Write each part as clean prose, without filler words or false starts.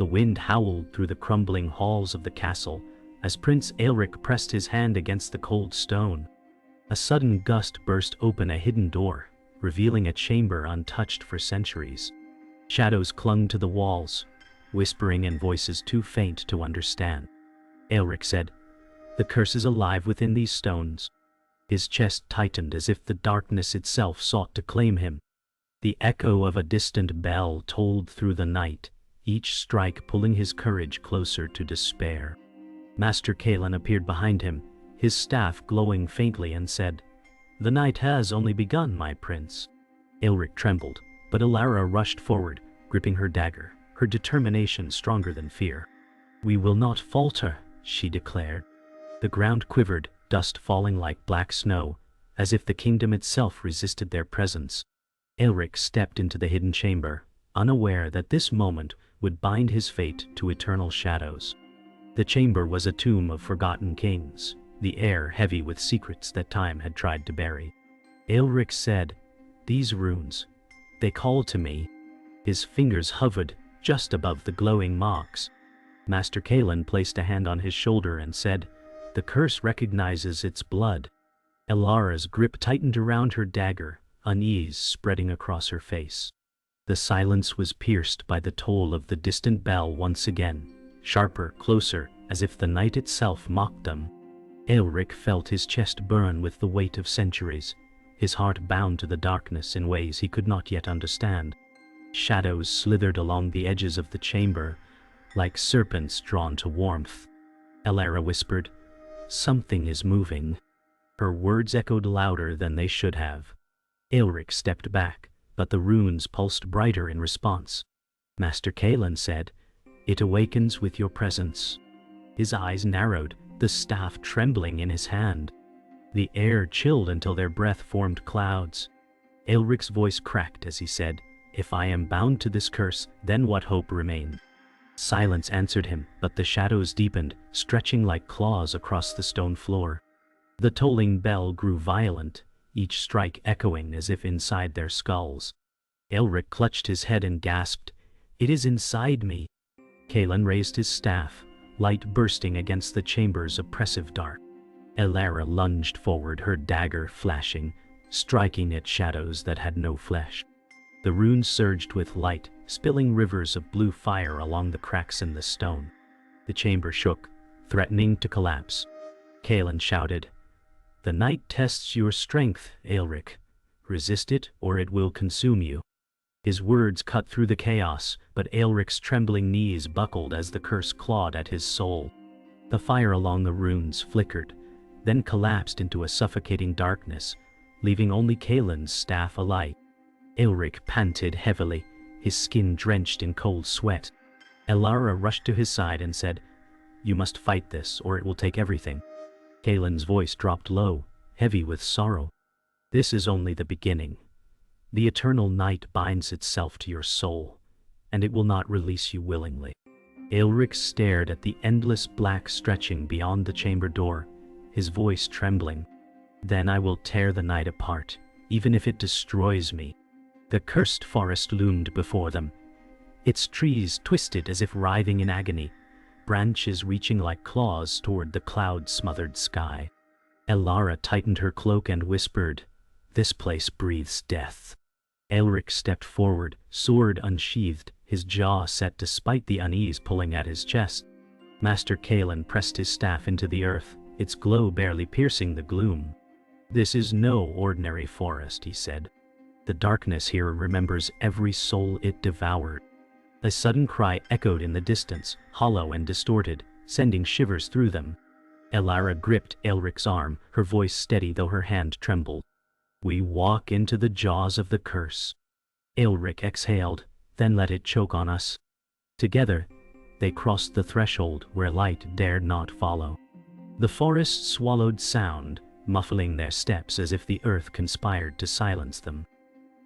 The wind howled through the crumbling halls of the castle as Prince Aelric pressed his hand against the cold stone. A sudden gust burst open a hidden door, revealing a chamber untouched for centuries. Shadows clung to the walls, whispering in voices too faint to understand. Aelric said, "The curse is alive within these stones." His chest tightened as if the darkness itself sought to claim him. The echo of a distant bell tolled through the night, each strike pulling his courage closer to despair. Master Kalen appeared behind him, his staff glowing faintly, and said, "The night has only begun, my prince." Aelric trembled, but Alara rushed forward, gripping her dagger, her determination stronger than fear. "We will not falter," she declared. The ground quivered, dust falling like black snow, as if the kingdom itself resisted their presence. Aelric stepped into the hidden chamber, unaware that this moment would bind his fate to eternal shadows. The chamber was a tomb of forgotten kings, the air heavy with secrets that time had tried to bury. Aelric said, "These runes, they call to me." His fingers hovered just above the glowing marks. Master Kalen placed a hand on his shoulder and said, "The curse recognizes its blood." Alara's grip tightened around her dagger, unease spreading across her face. The silence was pierced by the toll of the distant bell once again, sharper, closer, as if the night itself mocked them. Aelric felt his chest burn with the weight of centuries, his heart bound to the darkness in ways he could not yet understand. Shadows slithered along the edges of the chamber, like serpents drawn to warmth. Alara whispered, "Something is moving." Her words echoed louder than they should have. Aelric stepped back, but the runes pulsed brighter in response. Master Kalen said, "It awakens with your presence." His eyes narrowed, the staff trembling in his hand. The air chilled until their breath formed clouds. Aelric's voice cracked as he said, "If I am bound to this curse, then what hope remained?" Silence answered him, but the shadows deepened, stretching like claws across the stone floor. The tolling bell grew violent, each strike echoing as if inside their skulls. Aelric clutched his head and gasped, "It is inside me." Kalen raised his staff, light bursting against the chamber's oppressive dark. Alara lunged forward, her dagger flashing, striking at shadows that had no flesh. The runes surged with light, spilling rivers of blue fire along the cracks in the stone. The chamber shook, threatening to collapse. Kalen shouted, "The night tests your strength, Aelric. Resist it, or it will consume you." His words cut through the chaos, but Aelric's trembling knees buckled as the curse clawed at his soul. The fire along the runes flickered, then collapsed into a suffocating darkness, leaving only Kalen's staff alight. Aelric panted heavily, his skin drenched in cold sweat. Alara rushed to his side and said, "You must fight this, or it will take everything." Kalen's voice dropped low, heavy with sorrow. "This is only the beginning. The eternal night binds itself to your soul, and it will not release you willingly." Aelric stared at the endless black stretching beyond the chamber door, his voice trembling. "Then I will tear the night apart, even if it destroys me." The cursed forest loomed before them, its trees twisted as if writhing in agony, branches reaching like claws toward the cloud-smothered sky. Alara tightened her cloak and whispered, "This place breathes death." Aelric stepped forward, sword unsheathed, his jaw set despite the unease pulling at his chest. Master Kalen pressed his staff into the earth, its glow barely piercing the gloom. "This is no ordinary forest," he said. "The darkness here remembers every soul it devoured." A sudden cry echoed in the distance, hollow and distorted, sending shivers through them. Alara gripped Aelric's arm, her voice steady though her hand trembled. "We walk into the jaws of the curse." Aelric exhaled, then let it choke on us. Together, they crossed the threshold where light dared not follow. The forest swallowed sound, muffling their steps as if the earth conspired to silence them.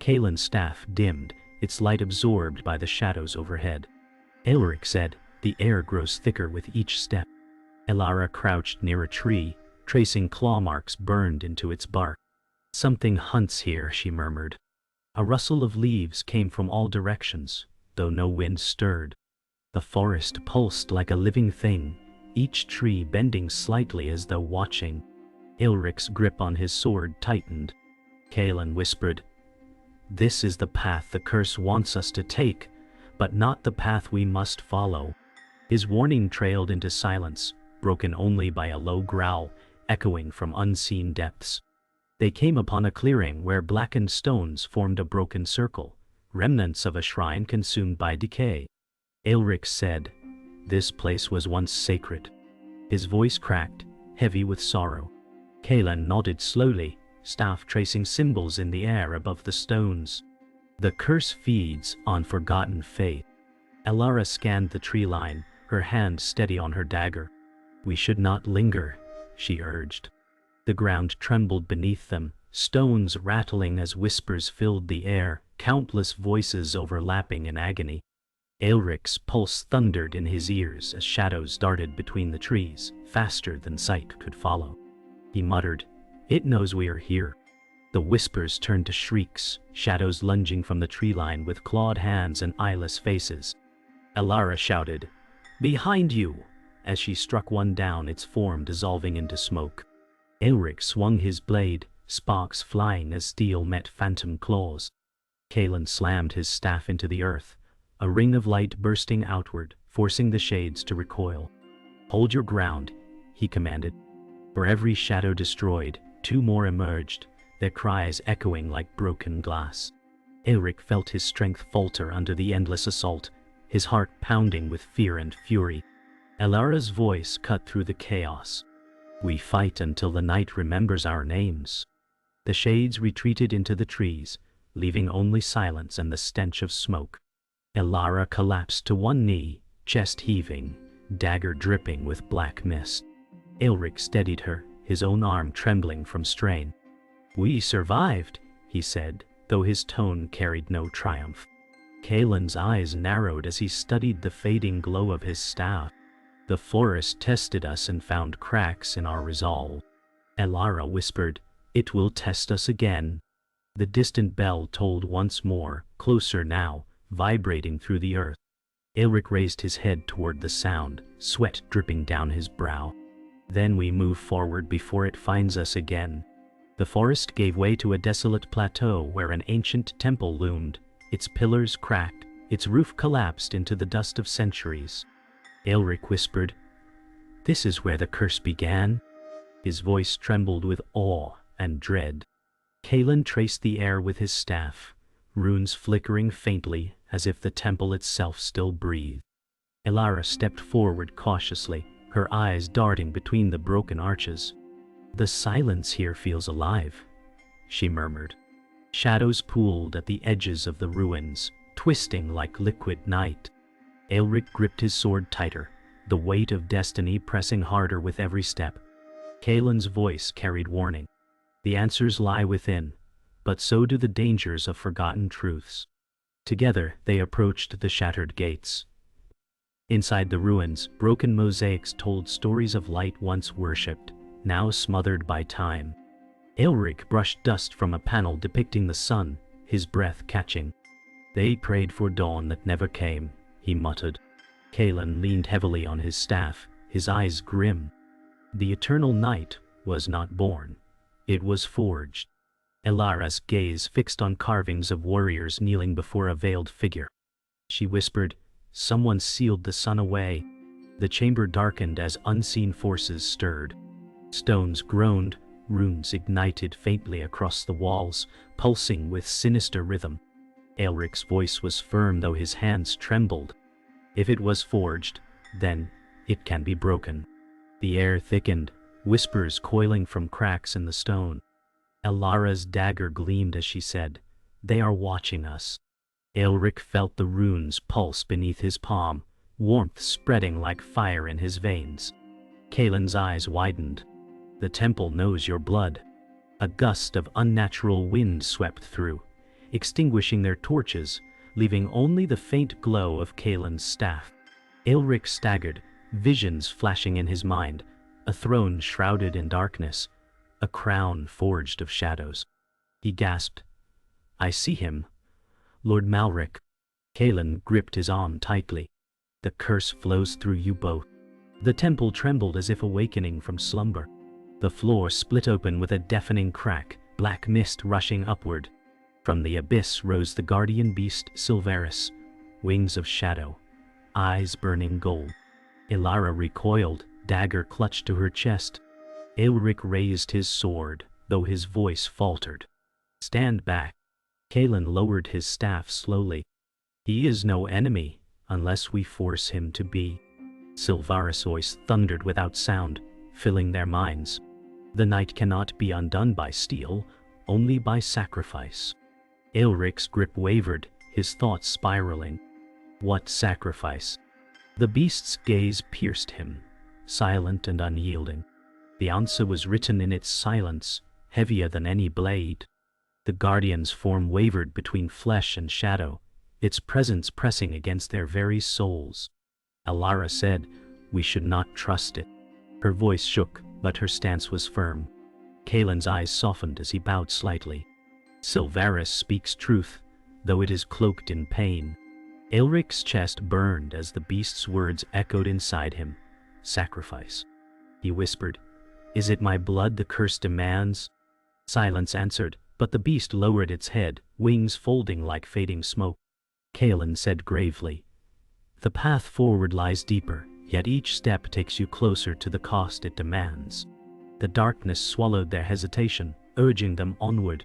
Kalen's staff dimmed, its light absorbed by the shadows overhead. Aelric said, "The air grows thicker with each step." Alara crouched near a tree, tracing claw marks burned into its bark. "Something hunts here," she murmured. A rustle of leaves came from all directions, though no wind stirred. The forest pulsed like a living thing, each tree bending slightly as though watching. Elric's grip on his sword tightened. Kaelin whispered, "This is the path the curse wants us to take, but not the path we must follow." His warning trailed into silence, broken only by a low growl, echoing from unseen depths. They came upon a clearing where blackened stones formed a broken circle, remnants of a shrine consumed by decay. Elric said, "This place was once sacred." His voice cracked, heavy with sorrow. Kaelin nodded slowly, staff tracing symbols in the air above the stones. "The curse feeds on forgotten faith." Elara scanned the tree line, her hand steady on her dagger. "We should not linger," she urged. The ground trembled beneath them, stones rattling as whispers filled the air, countless voices overlapping in agony. Elric's pulse thundered in his ears as shadows darted between the trees, faster than sight could follow. He muttered, "It knows we are here." The whispers turned to shrieks, shadows lunging from the tree line with clawed hands and eyeless faces. Elara shouted, "Behind you!" as she struck one down, its form dissolving into smoke. Elric swung his blade, sparks flying as steel met phantom claws. Kaelin slammed his staff into the earth, a ring of light bursting outward, forcing the shades to recoil. "Hold your ground," he commanded. For every shadow destroyed, two more emerged, their cries echoing like broken glass. Elric felt his strength falter under the endless assault, his heart pounding with fear and fury. Elara's voice cut through the chaos. "We fight until the night remembers our names." The shades retreated into the trees, leaving only silence and the stench of smoke. Elara collapsed to one knee, chest heaving, dagger dripping with black mist. Elric steadied her, his own arm trembling from strain. "We survived," he said, though his tone carried no triumph. Kaelin's eyes narrowed as he studied the fading glow of his staff. "The forest tested us and found cracks in our resolve." Elara whispered, "It will test us again." The distant bell tolled once more, closer now, vibrating through the earth. Elric raised his head toward the sound, sweat dripping down his brow. "Then we move forward before it finds us again." The forest gave way to a desolate plateau where an ancient temple loomed, its pillars cracked, its roof collapsed into the dust of centuries. Elric whispered, "This is where the curse began." His voice trembled with awe and dread. Kaelin traced the air with his staff, runes flickering faintly as if the temple itself still breathed. Elara stepped forward cautiously, her eyes darting between the broken arches. "The silence here feels alive," she murmured. Shadows pooled at the edges of the ruins, twisting like liquid night. Elric gripped his sword tighter, the weight of destiny pressing harder with every step. Kaelin's voice carried warning. "The answers lie within, but so do the dangers of forgotten truths." Together they approached the shattered gates. Inside the ruins, broken mosaics told stories of light once worshipped, now smothered by time. Elric brushed dust from a panel depicting the sun, his breath catching. "They prayed for dawn that never came," he muttered. Kaelin leaned heavily on his staff, his eyes grim. The eternal night was not born. It was forged. Elara's gaze fixed on carvings of warriors kneeling before a veiled figure. She whispered, "Someone sealed the sun away." The chamber darkened as unseen forces stirred. Stones groaned, runes ignited faintly across the walls, pulsing with sinister rhythm. Elric's voice was firm though his hands trembled. "If it was forged, then it can be broken." The air thickened, whispers coiling from cracks in the stone. Elara's dagger gleamed as she said, "They are watching us." Elric felt the runes pulse beneath his palm, warmth spreading like fire in his veins. Kaelin's eyes widened. "The temple knows your blood." A gust of unnatural wind swept through, extinguishing their torches, leaving only the faint glow of Kaelin's staff. Elric staggered, visions flashing in his mind, a throne shrouded in darkness, a crown forged of shadows. He gasped, "I see him. Lord Malric." Kaelin gripped his arm tightly. The curse flows through you both." The temple trembled as if awakening from slumber. The floor split open with a deafening crack, black mist rushing upward. From the abyss rose the guardian beast Silverus, wings of shadow, eyes burning gold. Ilara recoiled, dagger clutched to her chest. Aelric raised his sword, though his voice faltered. "Stand back." Kaelin lowered his staff slowly. "He is no enemy, unless we force him to be." Silverus' voice thundered without sound, filling their minds. "The night cannot be undone by steel, only by sacrifice." Aelric's grip wavered, his thoughts spiraling. What sacrifice? The beast's gaze pierced him, silent and unyielding. The answer was written in its silence, heavier than any blade. The guardian's form wavered between flesh and shadow, its presence pressing against their very souls. Ilara said, "We should not trust it." Her voice shook, but her stance was firm. Kaelin's eyes softened as he bowed slightly. "Silverus speaks truth, though it is cloaked in pain." Aelric's chest burned as the beast's words echoed inside him. "Sacrifice." He whispered, "Is it my blood the curse demands?" Silence answered, but the beast lowered its head, wings folding like fading smoke. Kaelin said gravely, "The path forward lies deeper, yet each step takes you closer to the cost it demands." The darkness swallowed their hesitation, urging them onward.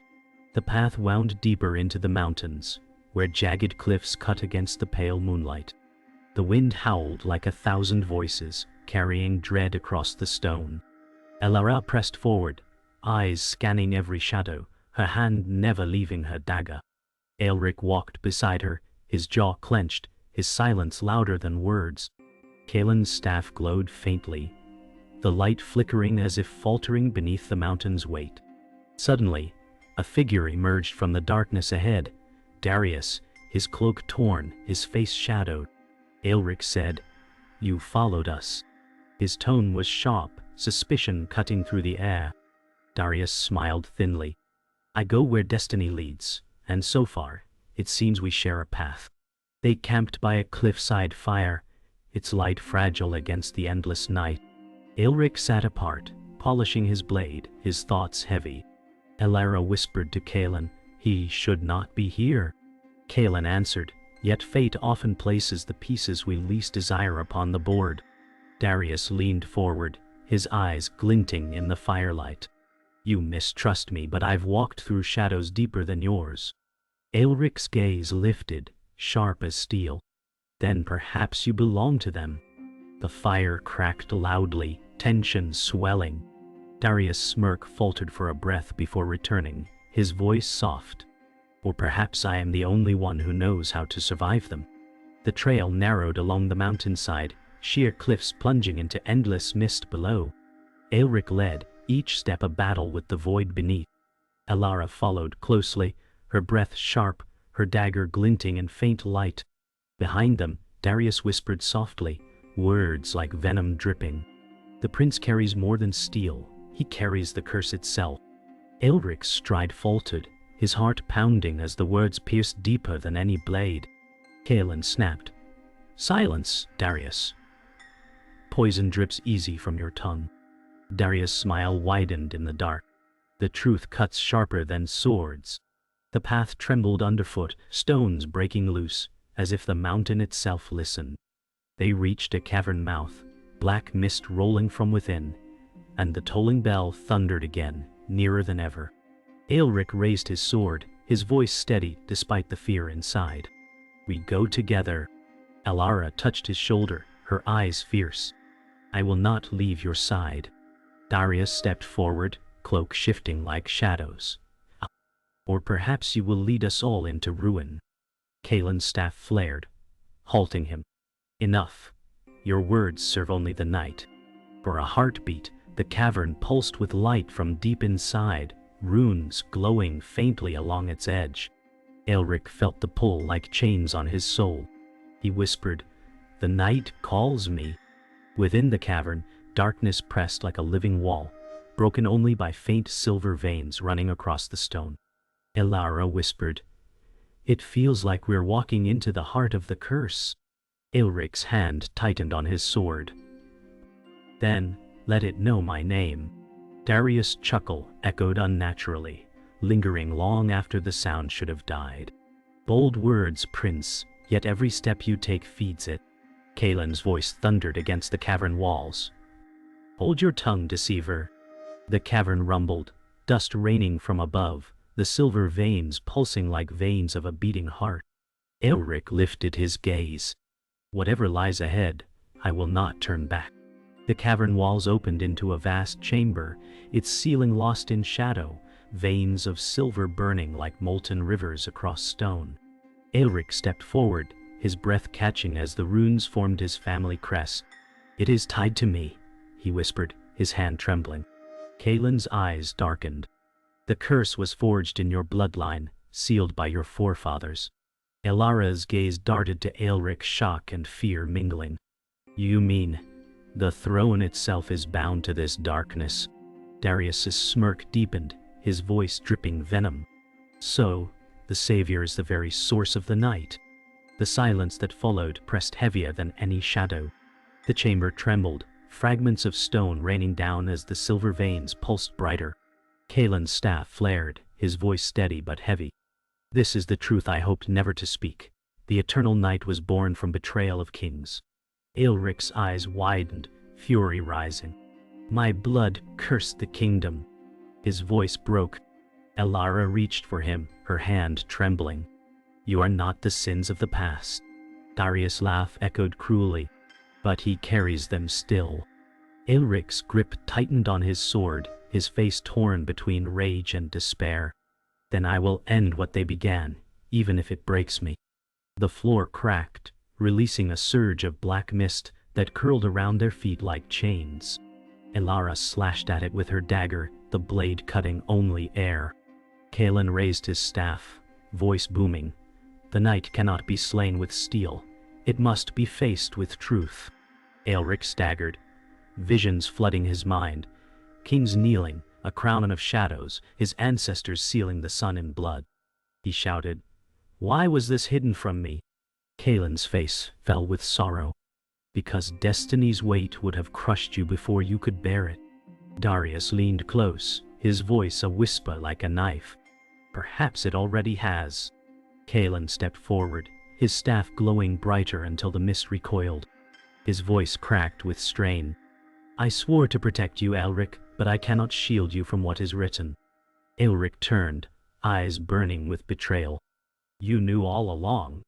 The path wound deeper into the mountains, where jagged cliffs cut against the pale moonlight. The wind howled like 1,000 voices, carrying dread across the stone. Ilara pressed forward, eyes scanning every shadow, her hand never leaving her dagger. Aelric walked beside her, his jaw clenched, his silence louder than words. Kaelin's staff glowed faintly, the light flickering as if faltering beneath the mountain's weight. Suddenly, a figure emerged from the darkness ahead. Darius, his cloak torn, his face shadowed. Aelric said, "You followed us." His tone was sharp, suspicion cutting through the air. Darius smiled thinly. "I go where destiny leads, and so far, it seems we share a path." They camped by a cliffside fire, its light fragile against the endless night. Aelric sat apart, polishing his blade, his thoughts heavy. Ilara whispered to Kaelin, "He should not be here." Kaelin answered, "Yet fate often places the pieces we least desire upon the board." Darius leaned forward, his eyes glinting in the firelight. "You mistrust me, but I've walked through shadows deeper than yours." Aelric's gaze lifted, sharp as steel. "Then perhaps you belong to them." The fire cracked loudly, tension swelling. Darius' smirk faltered for a breath before returning, his voice soft. "Or perhaps I am the only one who knows how to survive them." The trail narrowed along the mountainside, sheer cliffs plunging into endless mist below. Aelric led, each step a battle with the void beneath. Ilara followed closely, her breath sharp, her dagger glinting in faint light. Behind them, Darius whispered softly, words like venom dripping. "The prince carries more than steel, he carries the curse itself." Aelric's stride faltered, his heart pounding as the words pierced deeper than any blade. Kaelin snapped, "Silence, Darius. Poison drips easy from your tongue." Darius' smile widened in the dark. "The truth cuts sharper than swords." The path trembled underfoot, stones breaking loose, as if the mountain itself listened. They reached a cavern mouth, black mist rolling from within, and the tolling bell thundered again, nearer than ever. Aelric raised his sword, his voice steady despite the fear inside. "We go together." Ilara touched his shoulder, her eyes fierce. "I will not leave your side." Darius stepped forward, cloak shifting like shadows. "Or perhaps you will lead us all into ruin." Kaelin's staff flared, halting him. "Enough. Your words serve only the night." For a heartbeat, the cavern pulsed with light from deep inside, runes glowing faintly along its edge. Aelric felt the pull like chains on his soul. He whispered, "The night calls me." Within the cavern, darkness pressed like a living wall, broken only by faint silver veins running across the stone. Ilara whispered, "It feels like we're walking into the heart of the curse." Aelric's hand tightened on his sword. Then, let it know my name. Darius' chuckle echoed unnaturally, lingering long after the sound should have died. Bold words, Prince, yet every step you take feeds it. Kaelin's voice thundered against the cavern walls. Hold your tongue, deceiver. The cavern rumbled, dust raining from above, the silver veins pulsing like veins of a beating heart. Aelric lifted his gaze. Whatever lies ahead, I will not turn back. The cavern walls opened into a vast chamber, its ceiling lost in shadow, veins of silver burning like molten rivers across stone. Aelric stepped forward, his breath catching as the runes formed his family crest. It is tied to me, he whispered, his hand trembling. Kaelin's eyes darkened. The curse was forged in your bloodline, sealed by your forefathers. Elara's gaze darted to Aelric, shock and fear mingling. You mean, the throne itself is bound to this darkness? Darius's smirk deepened, his voice dripping venom. So, the Savior is the very source of the night. The silence that followed pressed heavier than any shadow. The chamber trembled, fragments of stone raining down as the silver veins pulsed brighter. Kaelin's staff flared, his voice steady but heavy. This is the truth I hoped never to speak. The eternal night was born from betrayal of kings. Aelric's eyes widened, fury rising. My blood cursed the kingdom. His voice broke. Elara reached for him, her hand trembling. You are not the sins of the past. Darius' laugh echoed cruelly. But he carries them still. Aelric's grip tightened on his sword, his face torn between rage and despair. Then I will end what they began, even if it breaks me. The floor cracked, releasing a surge of black mist that curled around their feet like chains. Elara slashed at it with her dagger, the blade cutting only air. Kaelin raised his staff, voice booming. The night cannot be slain with steel. It must be faced with truth. Aelric staggered, visions flooding his mind. Kings kneeling, a crown of shadows, his ancestors sealing the sun in blood. He shouted, Why was this hidden from me? Kaelin's face fell with sorrow. Because destiny's weight would have crushed you before you could bear it. Darius leaned close, his voice a whisper like a knife. Perhaps it already has. Kaelin stepped forward, his staff glowing brighter until the mist recoiled. His voice cracked with strain. I swore to protect you, Aelric, but I cannot shield you from what is written. Aelric turned, eyes burning with betrayal. You knew all along.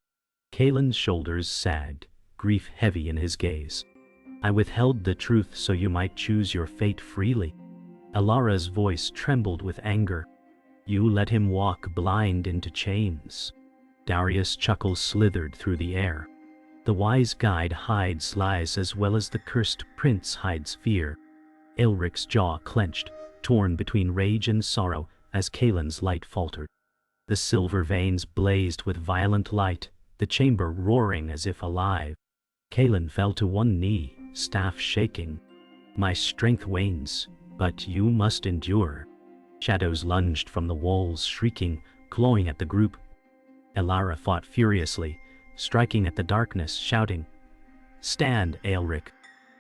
Kaelin's shoulders sagged, grief heavy in his gaze. I withheld the truth so you might choose your fate freely. Elara's voice trembled with anger. You let him walk blind into chains. Darius' chuckle slithered through the air. The wise guide hides lies as well as the cursed prince hides fear. Aelric's jaw clenched, torn between rage and sorrow as Kaelin's light faltered. The silver veins blazed with violent light, the chamber roaring as if alive. Kaelin fell to one knee, staff shaking. My strength wanes, but you must endure. Shadows lunged from the walls, shrieking, clawing at the group. Elara fought furiously, striking at the darkness, shouting, Stand, Aelric!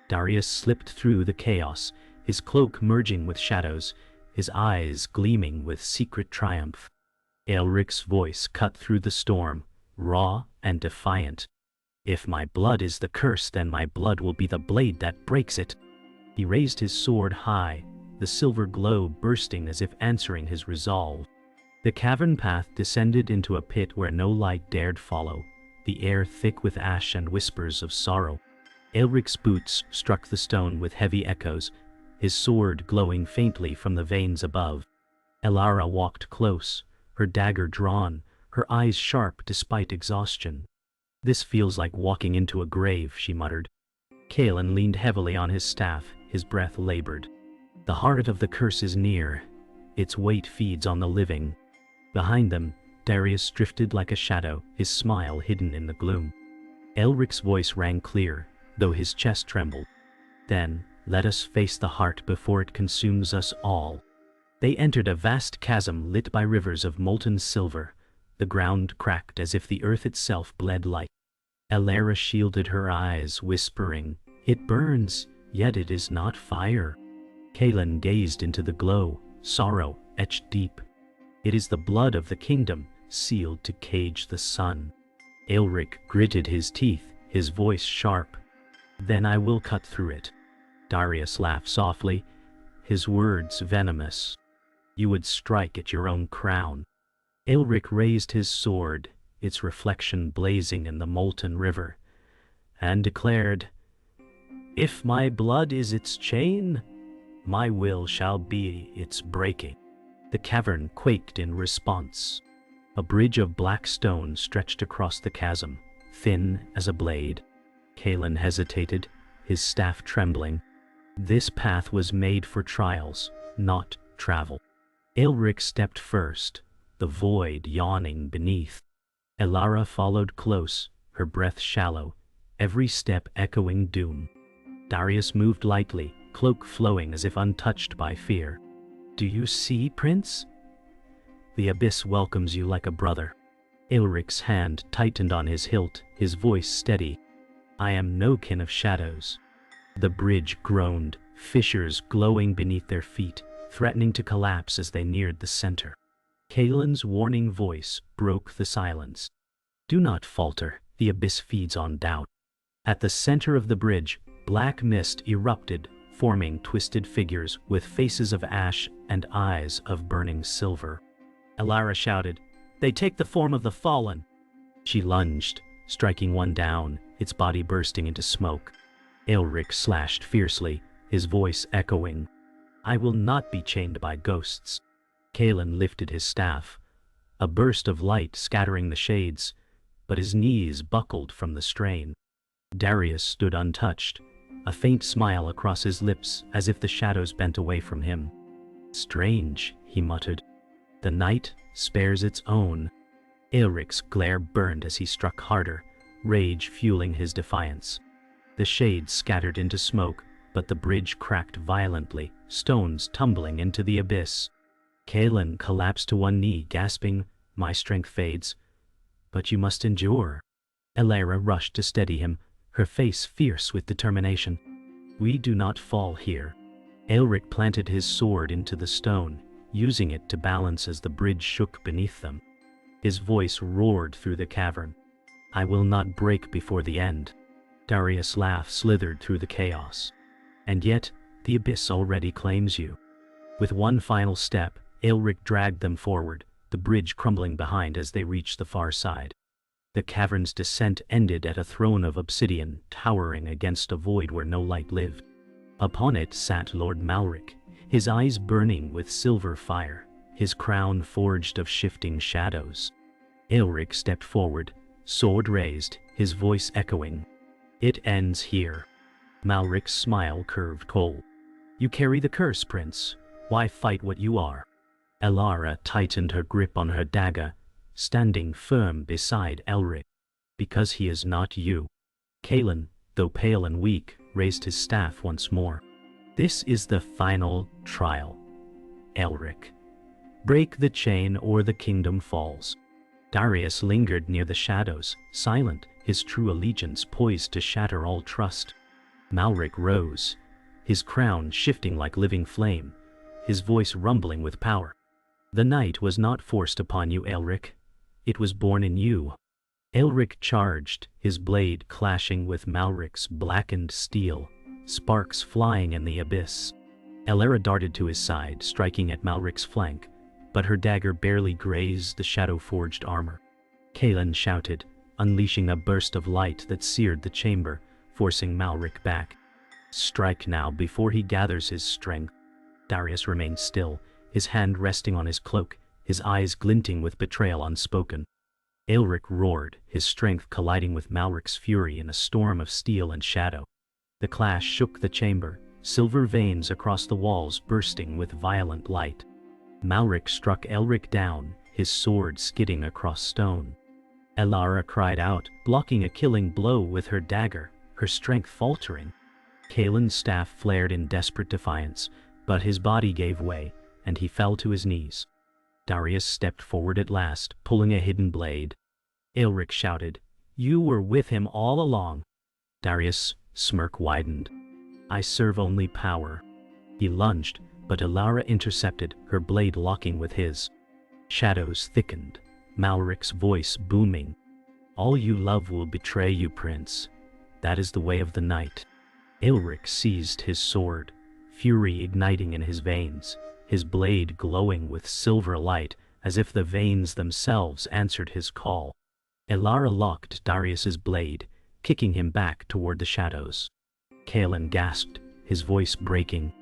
Darius slipped through the chaos, his cloak merging with shadows, his eyes gleaming with secret triumph. Aelric's voice cut through the storm, raw and defiant. If my blood is the curse, then my blood will be the blade that breaks it. He raised his sword high, the silver glow bursting as if answering his resolve. The cavern path descended into a pit where no light dared follow, the air thick with ash and whispers of sorrow. Aelric's boots struck the stone with heavy echoes, his sword glowing faintly from the veins above. Elara walked close, her dagger drawn, her eyes sharp despite exhaustion. This feels like walking into a grave, she muttered. Kaelin leaned heavily on his staff, his breath labored. The heart of the curse is near. Its weight feeds on the living. Behind them, Darius drifted like a shadow, his smile hidden in the gloom. Aelric's voice rang clear, though his chest trembled. Then, let us face the heart before it consumes us all. They entered a vast chasm lit by rivers of molten silver. The ground cracked as if the earth itself bled light. Elara shielded her eyes, whispering, "It burns, yet it is not fire." Kaelin gazed into the glow, sorrow etched deep. "It is the blood of the kingdom, sealed to cage the sun." Aelric gritted his teeth, his voice sharp. "Then I will cut through it." Darius laughed softly, his words venomous. "You would strike at your own crown." Aelric raised his sword, its reflection blazing in the molten river, and declared, "If my blood is its chain, my will shall be its breaking." The cavern quaked in response. A bridge of black stone stretched across the chasm, thin as a blade. Kaelin hesitated, his staff trembling. This path was made for trials, not travel. Aelric stepped first, the void yawning beneath. Elara followed close, her breath shallow, every step echoing doom. Darius moved lightly, cloak flowing as if untouched by fear. "Do you see, Prince? The abyss welcomes you like a brother." Aelric's hand tightened on his hilt, his voice steady. "I am no kin of shadows." The bridge groaned, fissures glowing beneath their feet, threatening to collapse as they neared the center. Kaelin's warning voice broke the silence. "Do not falter, the abyss feeds on doubt." At the center of the bridge, black mist erupted, forming twisted figures with faces of ash and eyes of burning silver. Elara shouted, "They take the form of the fallen!" She lunged, striking one down, its body bursting into smoke. Aelric slashed fiercely, his voice echoing, "I will not be chained by ghosts." Kaelin lifted his staff, a burst of light scattering the shades, but his knees buckled from the strain. Darius stood untouched, a faint smile across his lips as if the shadows bent away from him. "Strange," he muttered. "The night spares its own." Aelric's glare burned as he struck harder, rage fueling his defiance. The shades scattered into smoke, but the bridge cracked violently, stones tumbling into the abyss. Kaelin collapsed to one knee, gasping, "My strength fades, but you must endure." Elara rushed to steady him, her face fierce with determination. "We do not fall here." Aelric planted his sword into the stone, using it to balance as the bridge shook beneath them. His voice roared through the cavern, "I will not break before the end." Darius' laugh slithered through the chaos. "And yet, the abyss already claims you." With one final step, Aelric dragged them forward, the bridge crumbling behind as they reached the far side. The cavern's descent ended at a throne of obsidian, towering against a void where no light lived. Upon it sat Lord Malric, his eyes burning with silver fire, his crown forged of shifting shadows. Aelric stepped forward, sword raised, his voice echoing, "It ends here." Malric's smile curved cold. "You carry the curse, Prince. Why fight what you are?" Elara tightened her grip on her dagger, standing firm beside Aelric. "Because he is not you." Kaelin, though pale and weak, raised his staff once more. "This is the final trial, Aelric. Break the chain or the kingdom falls." Darius lingered near the shadows, silent, his true allegiance poised to shatter all trust. Malric rose, his crown shifting like living flame, his voice rumbling with power. "The night was not forced upon you, Aelric. It was born in you." Aelric charged, his blade clashing with Malric's blackened steel, sparks flying in the abyss. Elara darted to his side, striking at Malric's flank, but her dagger barely grazed the shadow-forged armor. Kaelin shouted, unleashing a burst of light that seared the chamber, forcing Malric back. "Strike now before he gathers his strength." Darius remained still, his hand resting on his cloak, his eyes glinting with betrayal unspoken. Aelric roared, his strength colliding with Malric's fury in a storm of steel and shadow. The clash shook the chamber, silver veins across the walls bursting with violent light. Malric struck Aelric down, his sword skidding across stone. Elara cried out, blocking a killing blow with her dagger, her strength faltering. Kaelin's staff flared in desperate defiance, but his body gave way, and he fell to his knees. Darius stepped forward at last, pulling a hidden blade. Aelric shouted, You were with him all along. Darius' smirk widened. I serve only power. He lunged, but Elara intercepted, her blade locking with his. Shadows thickened, Malric's voice booming. All you love will betray you, Prince. That is the way of the night. Aelric seized his sword, fury igniting in his veins, his blade glowing with silver light as if the veins themselves answered his call. Elara locked Darius's blade, kicking him back toward the shadows. Kaelin gasped, his voice breaking.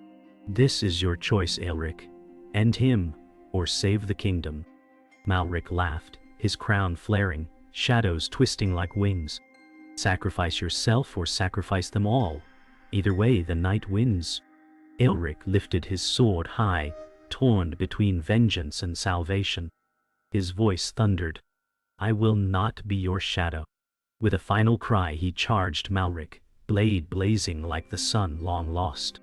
This is your choice, Aelric. End him, or save the kingdom. Malric laughed, his crown flaring, shadows twisting like wings. Sacrifice yourself or sacrifice them all. Either way, the night wins. Aelric lifted his sword high, torn between vengeance and salvation. His voice thundered. I will not be your shadow. With a final cry he charged Malric, blade blazing like the sun long lost.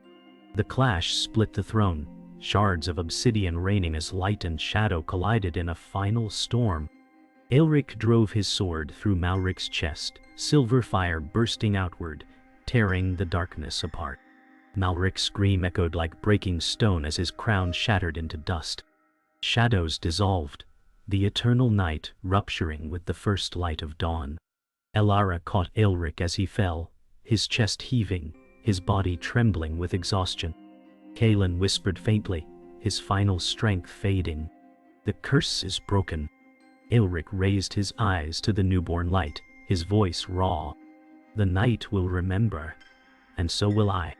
The clash split the throne, shards of obsidian raining as light and shadow collided in a final storm. Aelric drove his sword through Malric's chest, silver fire bursting outward, tearing the darkness apart. Malric's scream echoed like breaking stone as his crown shattered into dust. Shadows dissolved, the eternal night rupturing with the first light of dawn. Elara caught Aelric as he fell, his chest heaving, his body trembling with exhaustion. Kaelin whispered faintly, his final strength fading. The curse is broken. Aelric raised his eyes to the newborn light, his voice raw. The night will remember, and so will I.